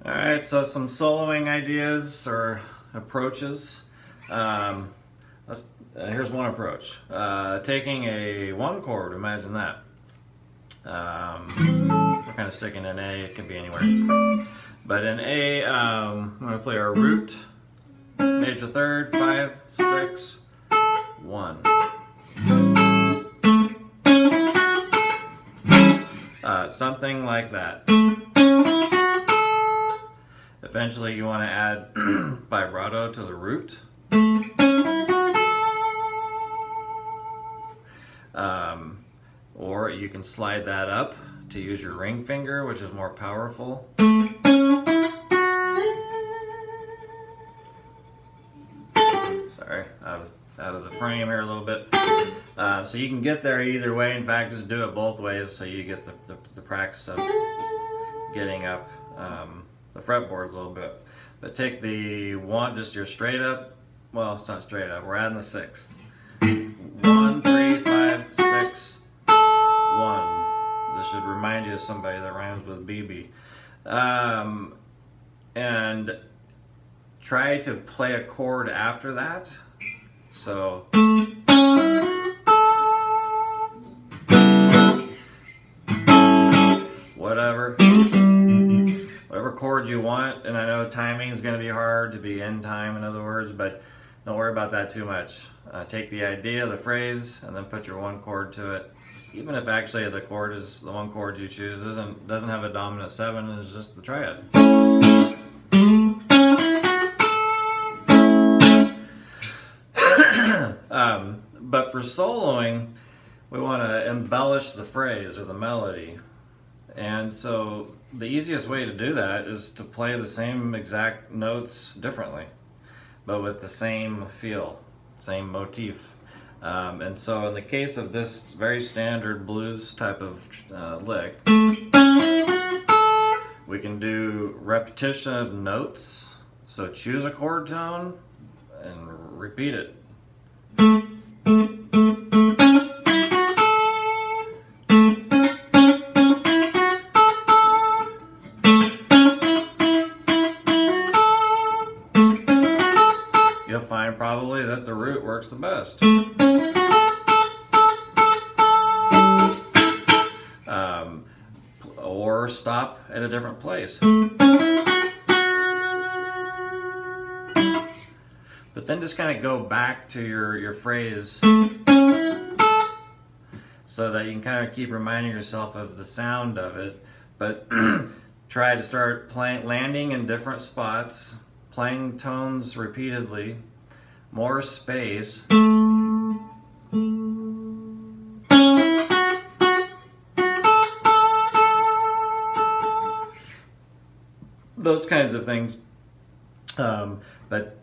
All right, so some soloing ideas or approaches. Um, Here's one approach. Taking a one chord, imagine that. We're kind of sticking in A, it can be anywhere. But in A, I'm going to play our root, major third, 5, 6, 1. Something like that. Eventually you want to add vibrato to the root. Or you can slide that up to use your ring finger, which is more powerful. Sorry, out of the frame here a little bit. So you can get there either way. In fact, just do it both ways so you get the practice of getting up the fretboard a little bit. But take the one, just your straight up, well, it's not straight up, we're adding the sixth. 1, 3, 5, 6, 1. This should remind you of somebody that rhymes with BB. And try to play a chord after that. So whatever chord you want, and I know timing is going to be hard to be in time, in other words, but don't worry about that too much. Take the idea, the phrase, and then put your one chord to it. Even if actually the chord is the one chord you choose doesn't have a dominant 7, it's just the triad. But for soloing, we want to embellish the phrase or the melody. And so the easiest way to do that is to play the same exact notes differently, but with the same feel, same motif. And so in the case of this very standard blues type of lick, we can do repetition of notes. So choose a chord tone and repeat it. You'll find probably that the root works the best. Or stop at a different place. But then just kind of go back to your phrase so that you can kind of keep reminding yourself of the sound of it, but try to start landing in different spots, playing tones repeatedly, more space. Those kinds of things. But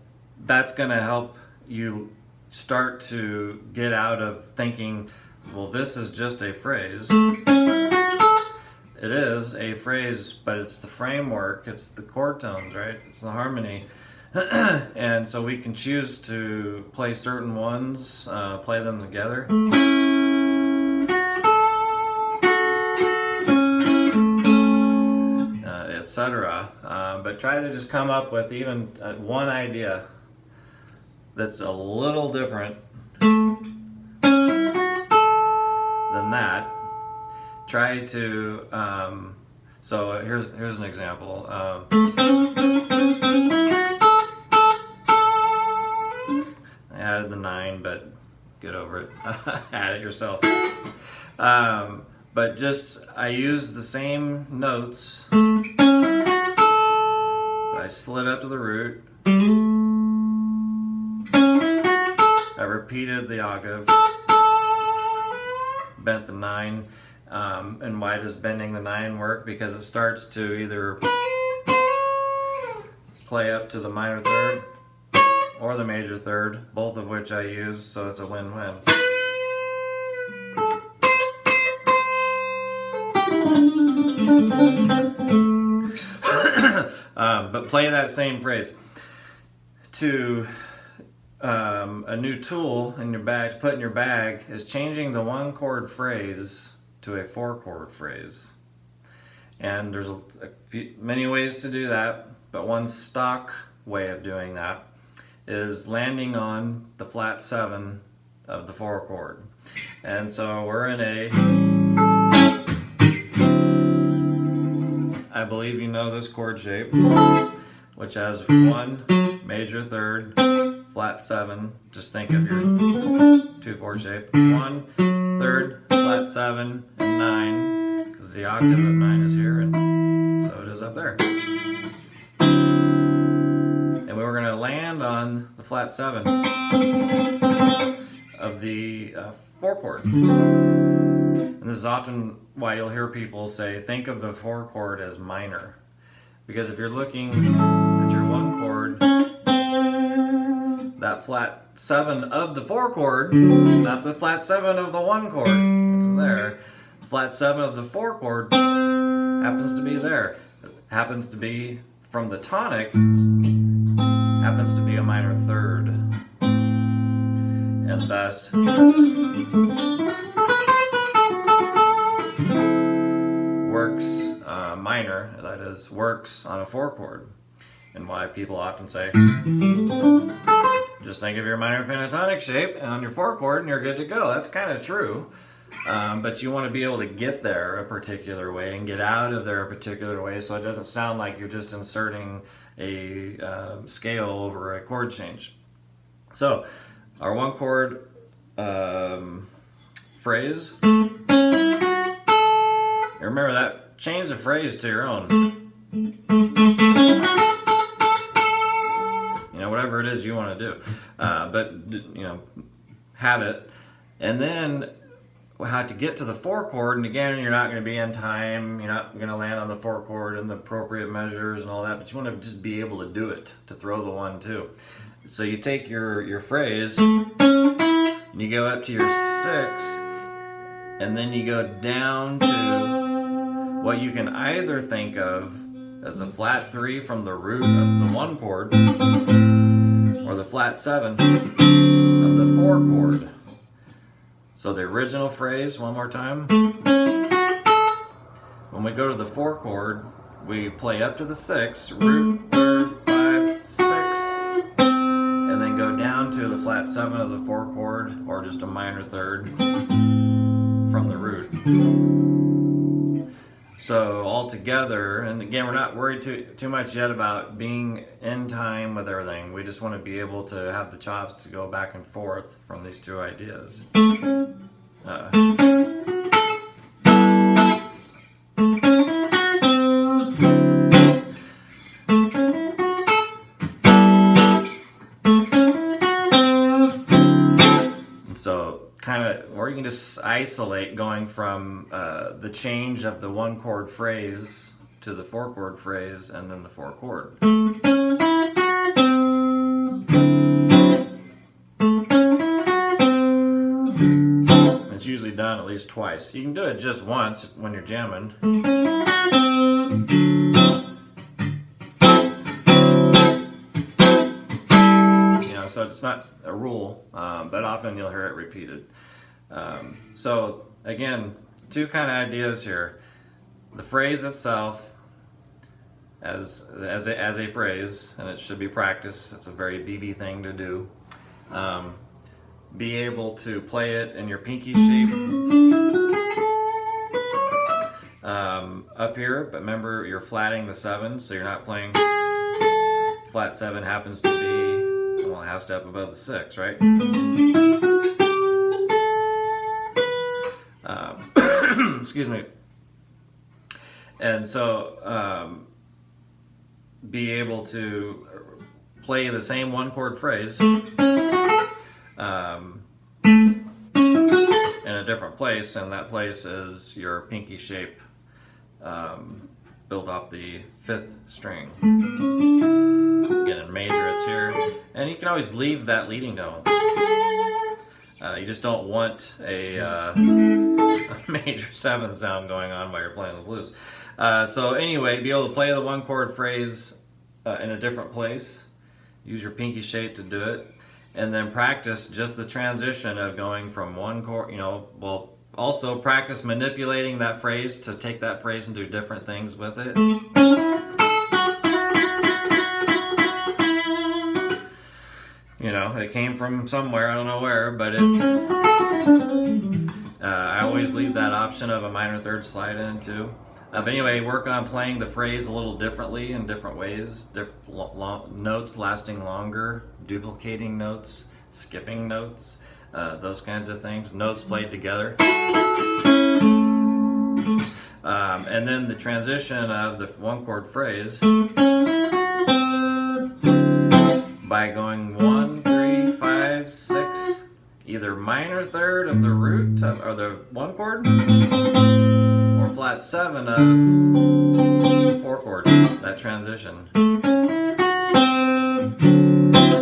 that's going to help you start to get out of thinking, well, this is just a phrase. It is a phrase, but it's the framework, it's the chord tones, right? It's the harmony. And so we can choose to play certain ones, play them together. Etc. But try to just come up with even one idea that's a little different than that. Try to, so here's an example. I added the 9, but get over it. Add it yourself. But just, I used the same notes. I slid up to the root. I repeated the octave. Bent the 9. And why does bending the 9 work? Because it starts to either play up to the minor third or the major third, both of which I use, so it's a win-win. But play that same phrase. To a new tool in your bag to put in your bag is changing the one chord phrase to a 4 chord phrase. And there's many ways to do that, but one stock way of doing that is landing on the flat 7 of the 4 chord. And so we're in I believe you know this chord shape, which has 1 major 3rd, flat 7. Just think of your 2/4 shape. 1, 3rd, flat 7, and 9, because the octave of 9 is here, and so it is up there. And we were going to land on the flat 7 of the 4 chord. And this is often why you'll hear people say, think of the 4 chord as minor. Because if you're looking at your 1 chord, that flat 7 of the 4 chord, not the flat 7 of the 1 chord, which is there. The flat 7 of the 4 chord happens to be there. It happens to be from the tonic, happens to be a minor 3rd. And thus, works minor, that is, works on a 4 chord. And why people often say, just think of your minor pentatonic shape on your 4 chord and you're good to go. That's kind of true. But you want to be able to get there a particular way and get out of there a particular way, so it doesn't sound like you're just inserting a scale over a chord change. So our 1 chord phrase, remember that, change the phrase to your own. You know, whatever it is you want to do. But, you know, have it. And then how to get to the 4 chord, and again, you're not going to be in time, you're not going to land on the 4 chord in the appropriate measures and all that, but you want to just be able to do it, to throw the 1, 2. So you take your phrase, and you go up to your 6, and then you go down to what you can either think of as a flat 3 from the root of the 1 chord, or the flat 7 of the 4 chord. So the original phrase, one more time. When we go to the 4 chord, we play up to the 6, root, 3rd, 5, 6, and then go down to the flat 7 of the 4 chord, or just a minor 3rd from the root. So all together, and again, we're not worried too much yet about being in time with everything. We just want to be able to have the chops to go back and forth from these 2 ideas. So kind of, or you can just isolate going from the change of the 1 chord phrase to the 4 chord phrase and then the 4 chord. It's usually done at least twice. You can do it just once when you're jamming. So it's not a rule, but often you'll hear it repeated. So again, 2 kind of ideas here. The phrase itself as a phrase, and it should be practiced. It's a very BB thing to do. Be able to play it in your pinky shape up here, but remember you're flatting the 7, so you're not playing flat 7 happens to be a half step above the 6, right? Excuse me. And so be able to play the same 1 chord phrase in a different place, and that place is your pinky shape built off the 5th string. Again, in major it's here, and you can always leave that leading tone. You just don't want a major 7 sound going on while you're playing the blues. So anyway, be able to play the 1 chord phrase in a different place. Use your pinky shape to do it, and then practice just the transition of going from 1 chord, also practice manipulating that phrase to take that phrase and do different things with it. You know, it came from somewhere, I don't know where, but it's... I always leave that option of a minor third slide in too. But anyway, work on playing the phrase a little differently in different ways. Notes lasting longer, duplicating notes, skipping notes, those kinds of things. Notes played together. And then the transition of the one chord phrase by going 1, 3, 5, 6, either minor third of the root or the one chord, or flat 7 of the 4 chord, that transition.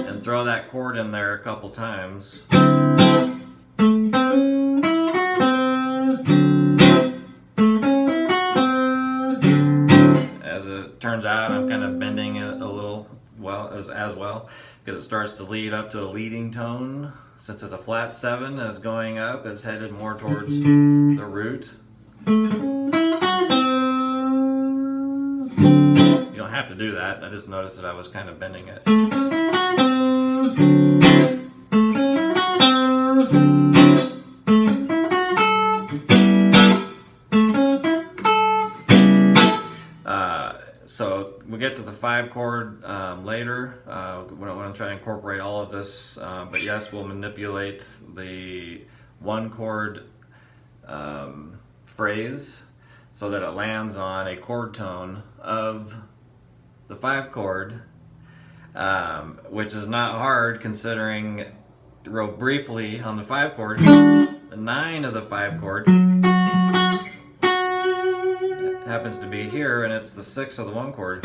And throw that chord in there a couple times. As it turns out, I'm kind of bending it a little as well, because it starts to lead up to a leading tone. Since it's a flat 7 and it's going up, it's headed more towards the root. You don't have to do that. I just noticed that I was kind of bending it. So we get to the 5 chord later. We don't want to try to incorporate all of this, but yes, we'll manipulate the 1 chord phrase so that it lands on a chord tone of the 5 chord, which is not hard considering, real briefly on the 5 chord, the 9 of the 5 chord happens to be here, and it's the 6 of the 1 chord.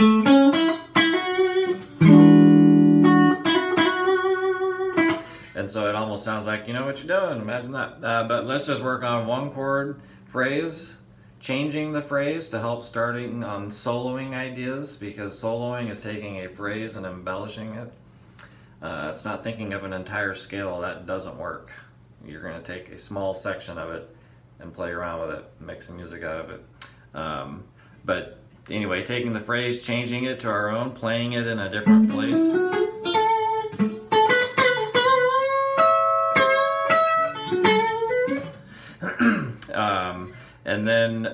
And so it almost sounds like, you know what you're doing, imagine that. But let's just work on 1 chord phrase, changing the phrase to help starting on soloing ideas, because soloing is taking a phrase and embellishing it. It's not thinking of an entire scale. That doesn't work. You're going to take a small section of it and play around with it, make some music out of it. But anyway, taking the phrase, changing it to our own, playing it in a different place. And then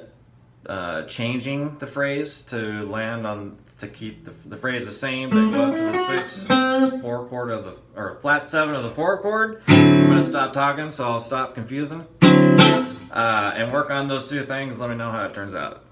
changing the phrase to land on, to keep the phrase the same, but go up to the 6, 4 chord of the, or flat 7 of the 4 chord. I'm going to stop talking, so I'll stop confusing. And work on those 2 things. Let me know how it turns out.